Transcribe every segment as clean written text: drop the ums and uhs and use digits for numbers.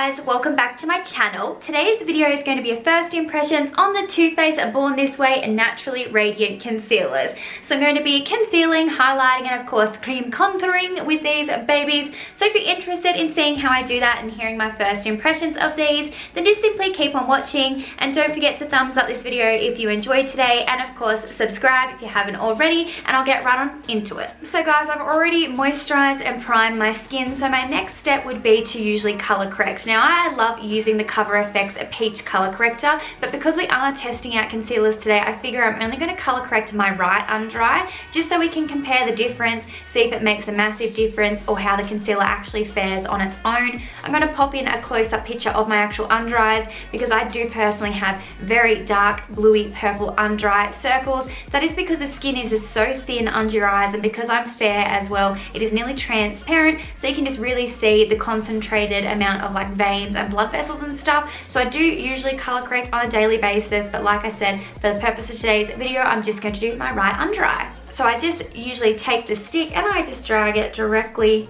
guys, welcome back to my channel. Today's video is going to be a first impressions on the Too Faced Born This Way and Naturally Radiant concealers. So I'm going to be concealing, highlighting, and of course cream contouring with these babies. So if you're interested in seeing how I do that and hearing my first impressions of these, then just simply keep on watching, and don't forget to thumbs up this video if you enjoyed today, and of course subscribe if you haven't already, and I'll get right on into it. So guys, I've already moisturized and primed my skin, so my next step would be to usually color correct. Now I love using the Cover FX Peach color corrector, but because we are testing out concealers today, I figure I'm only going to color correct my right under eye, just so we can compare the difference, see if it makes a massive difference or how the concealer actually fares on its own. I'm going to pop in a close-up picture of my actual under eyes, because I do personally have very dark bluey purple under eye circles. That is because the skin is just so thin under your eyes, and because I'm fair as well, it is nearly transparent, so you can just really see the concentrated amount of like veins and blood vessels and stuff. So I do usually color correct on a daily basis, but like I said, for the purpose of today's video, I'm just going to do my right under eye. So I just usually take the stick and I just drag it directly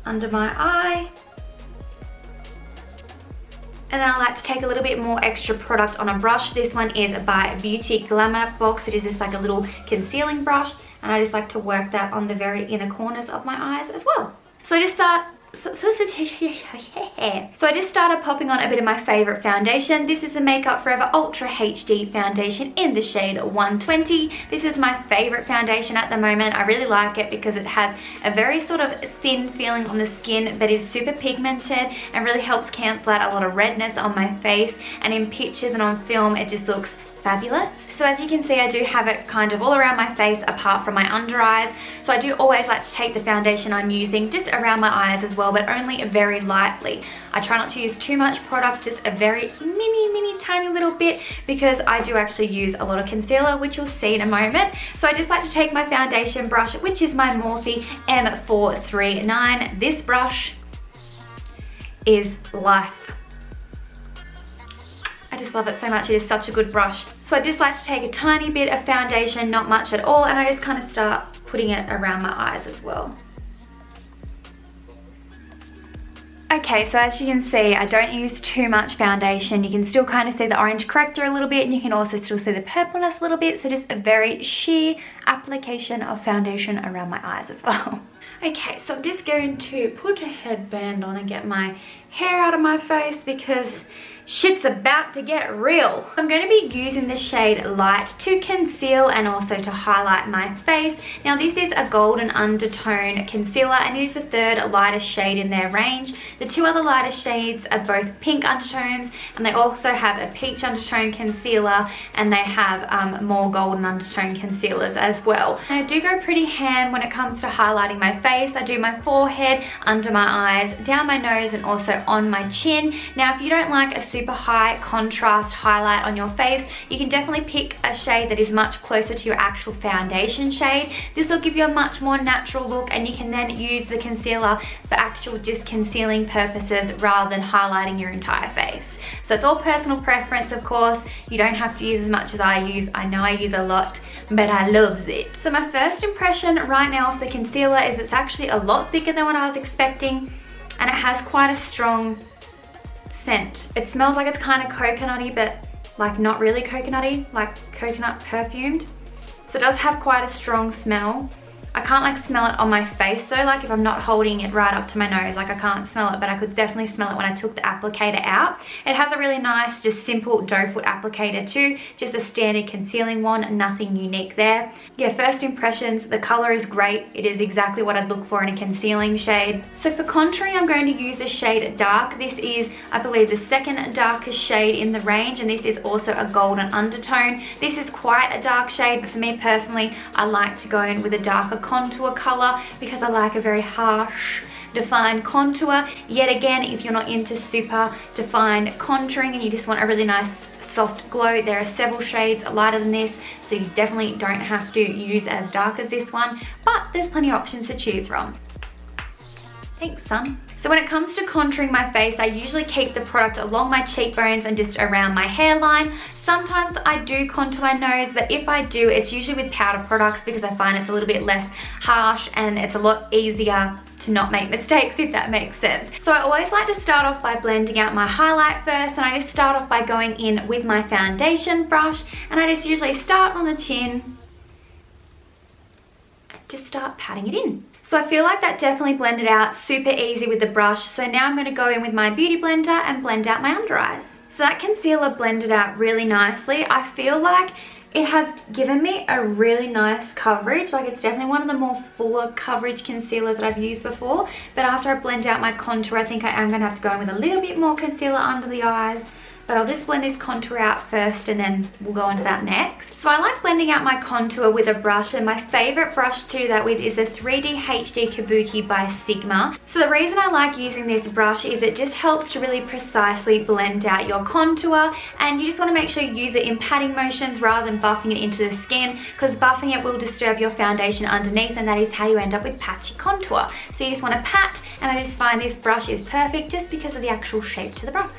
under my eye. And then I like to take a little bit more extra product on a brush. This one is by Beauty Glamour Box. It is just like a little concealing brush, and I just like to work that on the very inner corners of my eyes as well. So I just started popping on a bit of my favorite foundation. This is the Makeup Forever Ultra HD foundation in the shade 120. This is my favorite foundation at the moment. I really like it because it has a very sort of thin feeling on the skin, but is super pigmented and really helps cancel out a lot of redness on my face, and in pictures and on film it just looks fabulous. So as you can see, I do have it kind of all around my face apart from my under eyes. So I do always like to take the foundation I'm using just around my eyes as well, but only very lightly. I try not to use too much product, just a very mini tiny little bit, because I do actually use a lot of concealer, which you'll see in a moment. So I just like to take my foundation brush, which is my Morphe M439. This brush is life. I just love it so much. It is such a good brush. So I just like to take a tiny bit of foundation, not much at all, and I just kind of start putting it around my eyes as well. Okay, so as you can see, I don't use too much foundation. You can still kind of see the orange corrector a little bit, and you can also still see the purpleness a little bit. So just a very sheer application of foundation around my eyes as well. Okay, so I'm just going to put a headband on and get my hair out of my face, because shit's about to get real. I'm going to be using the shade Light to conceal and also to highlight my face. Now this is a golden undertone concealer, and it is the third lightest shade in their range. The two other lightest shades are both pink undertones, and they also have a peach undertone concealer, and they have more golden undertone concealers as well. And I do go pretty ham when it comes to highlighting my face. I do my forehead, under my eyes, down my nose, and also on my chin. Now if you don't like a super high contrast highlight on your face, you can definitely pick a shade that is much closer to your actual foundation shade. This will give you a much more natural look, and you can then use the concealer for actual just concealing purposes rather than highlighting your entire face. So it's all personal preference, of course. You don't have to use as much as I use. I know I use a lot, but I loves it. So my first impression right now of the concealer is it's actually a lot thicker than what I was expecting, and it has quite a strong scent. It smells like it's kind of coconutty, but like not really coconutty, like coconut perfumed. So it does have quite a strong smell. I can't like smell it on my face though, like if I'm not holding it right up to my nose, like I can't smell it, but I could definitely smell it when I took the applicator out. It has a really nice, just simple doe foot applicator too, just a standard concealing one, nothing unique there. Yeah, first impressions, the color is great. It is exactly what I'd look for in a concealing shade. So for contouring, I'm going to use the shade Dark. This is, I believe, the second darkest shade in the range, and this is also a golden undertone. This is quite a dark shade, but for me personally, I like to go in with a darker contour color, because I like a very harsh defined contour. Yet again, if you're not into super defined contouring and you just want a really nice soft glow, there are several shades lighter than this, so you definitely don't have to use as dark as this one, but there's plenty of options to choose from. Thanks, son. So when it comes to contouring my face, I usually keep the product along my cheekbones and just around my hairline. Sometimes I do contour my nose, but if I do, it's usually with powder products because I find it's a little bit less harsh and it's a lot easier to not make mistakes, if that makes sense. So I always like to start off by blending out my highlight first, and I just start off by going in with my foundation brush, and I just usually start on the chin, just start patting it in. So I feel like that definitely blended out super easy with the brush. So now I'm going to go in with my beauty blender and blend out my under eyes. So that concealer blended out really nicely. I feel like it has given me a really nice coverage. Like, it's definitely one of the more fuller coverage concealers that I've used before. But after I blend out my contour, I think I am going to have to go in with a little bit more concealer under the eyes. But I'll just blend this contour out first and then we'll go into that next. So I like blending out my contour with a brush, and my favorite brush to do that with is the 3D HD Kabuki by Sigma. So the reason I like using this brush is it just helps to really precisely blend out your contour, and you just want to make sure you use it in patting motions rather than buffing it into the skin, because buffing it will disturb your foundation underneath, and that is how you end up with patchy contour. So you just want to pat, and I just find this brush is perfect just because of the actual shape to the brush.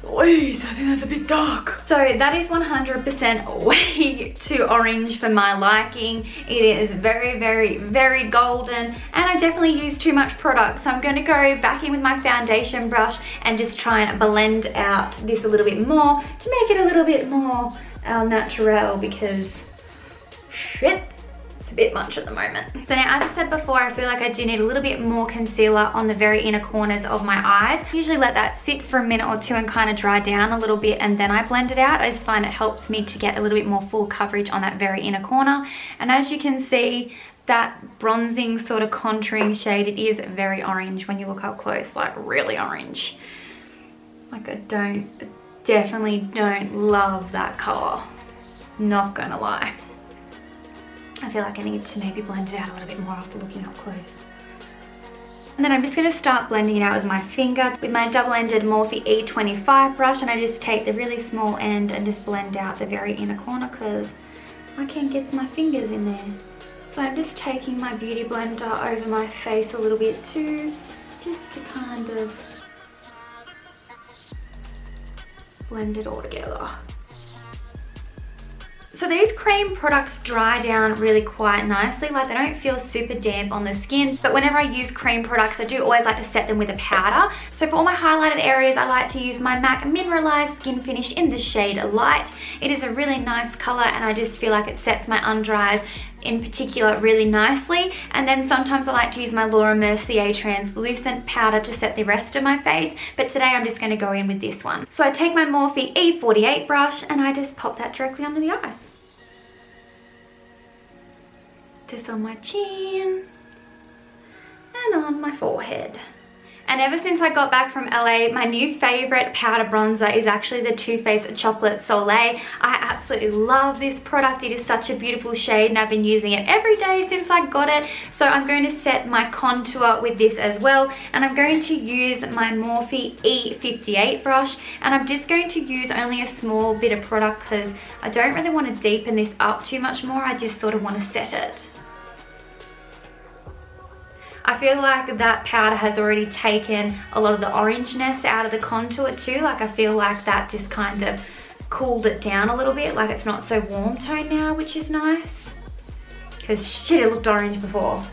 Jeez, I think that's a bit dark. So that is 100% way too orange for my liking. It is very, very, very golden, and I definitely use too much product. So I'm going to go back in with my foundation brush and just try and blend out this a little bit more to make it a little bit more au naturel, because shit, a bit much at the moment. So now, as I said before, I feel like I do need a little bit more concealer on the very inner corners of my eyes. I usually let that sit for a minute or two and kind of dry down a little bit, and then I blend it out. I just find it helps me to get a little bit more full coverage on that very inner corner. And as you can see, that bronzing sort of contouring shade, it is very orange when you look up close, like really orange. Like, I definitely don't love that color, not gonna lie. I feel like I need to maybe blend it out a little bit more after looking up close. And then I'm just going to start blending it out with my finger with my double-ended Morphe E25 brush, and I just take the really small end and just blend out the very inner corner because I can't get my fingers in there. So I'm just taking my beauty blender over my face a little bit too, just to kind of blend it all together. So these cream products dry down really quite nicely, like they don't feel super damp on the skin, but whenever I use cream products, I do always like to set them with a powder. So for all my highlighted areas, I like to use my MAC Mineralized Skin Finish in the shade Light. It is a really nice color, and I just feel like it sets my under eyes in particular really nicely. And then sometimes I like to use my Laura Mercier translucent powder to set the rest of my face, but today I'm just going to go in with this one. So I take my Morphe E48 brush and I just pop that directly under the eyes. This on my chin and on my forehead. And ever since I got back from LA, my new favorite powder bronzer is actually the Too Faced Chocolate Soleil. I absolutely love this product. It is such a beautiful shade, and I've been using it every day since I got it. So I'm going to set my contour with this as well, and I'm going to use my Morphe E58 brush, and I'm just going to use only a small bit of product because I don't really want to deepen this up too much more. I just sort of want to set it. I feel like that powder has already taken a lot of the orangeness out of the contour too. Like, I feel like that just kind of cooled it down a little bit. Like, it's not so warm tone now, which is nice. Because shit, it looked orange before.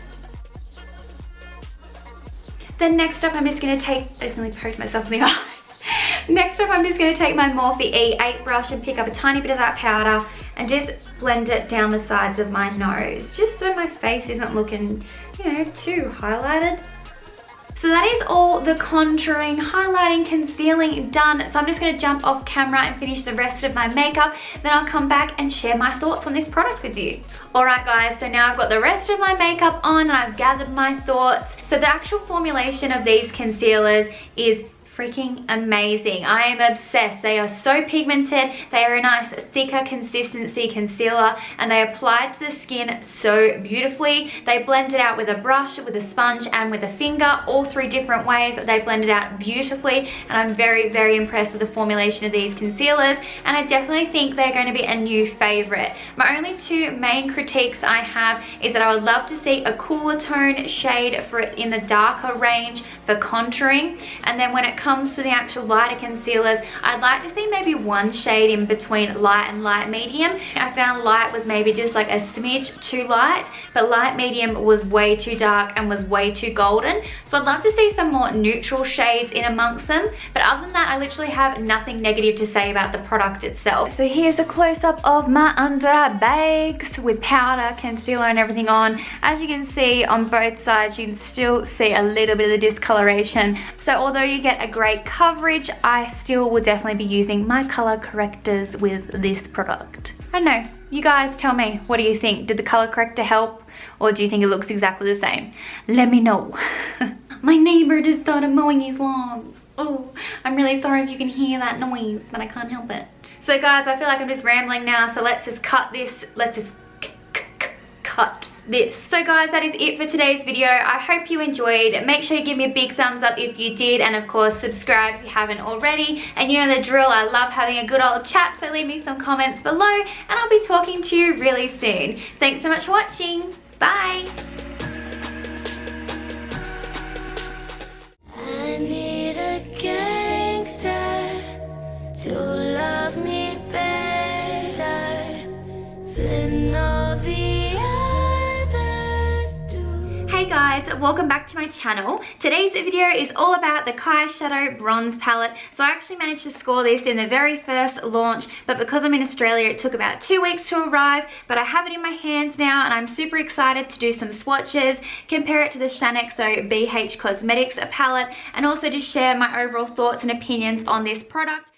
Then next up, I'm just going to take, I just nearly poked myself in the eye. Next up, I'm just going to take my Morphe E8 brush and pick up a tiny bit of that powder and just blend it down the sides of my nose, just so my face isn't looking, you know, too highlighted. So that is all the contouring, highlighting, concealing done. So I'm just going to jump off camera and finish the rest of my makeup. Then I'll come back and share my thoughts on this product with you. Alright guys, so now I've got the rest of my makeup on and I've gathered my thoughts. So the actual formulation of these concealers is freaking amazing. I am obsessed. They are so pigmented. They are a nice thicker consistency concealer, and they apply to the skin so beautifully. They blend it out with a brush, with a sponge, and with a finger, all three different ways. They blend it out beautifully, and I'm very, very impressed with the formulation of these concealers, and I definitely think they're going to be a new favorite. My only two main critiques I have is that I would love to see a cooler tone shade for it in the darker range for contouring, and then when it comes to the actual lighter concealers, I'd like to see maybe one shade in between light and light medium. I found light was maybe just like a smidge too light, but light medium was way too dark and was way too golden. So I'd love to see some more neutral shades in amongst them, but other than that, I literally have nothing negative to say about the product itself. So here's a close-up of my under eye bags with powder, concealer, and everything on. As you can see on both sides, you can still see a little bit of the discoloration. So although you get a great coverage, I still will definitely be using my color correctors with this product. I don't know, you guys tell me, what do you think? Did the color corrector help, or do you think it looks exactly the same? Let me know. My neighbor just started mowing his lawns. Oh, I'm really sorry if you can hear that noise, but I can't help it. So guys, I feel like I'm just rambling now, so let's just cut this. Let's just cut this. So guys, that is it for today's video. I hope you enjoyed. Make sure you give me a big thumbs up if you did, and of course subscribe if you haven't already. And you know the drill, I love having a good old chat, so leave me some comments below, and I'll be talking to you really soon. Thanks so much for watching. Bye. I need a gangster to love me better than all the others do. Hey guys, welcome back to my channel. Today's video is all about the Eyeshadow Bronze Palette. So I actually managed to score this in the very first launch, but because I'm in Australia, it took about 2 weeks to arrive, but I have it in my hands now, and I'm super excited to do some swatches, compare it to the Shaaanxo BH Cosmetics palette, and also just share my overall thoughts and opinions on this product.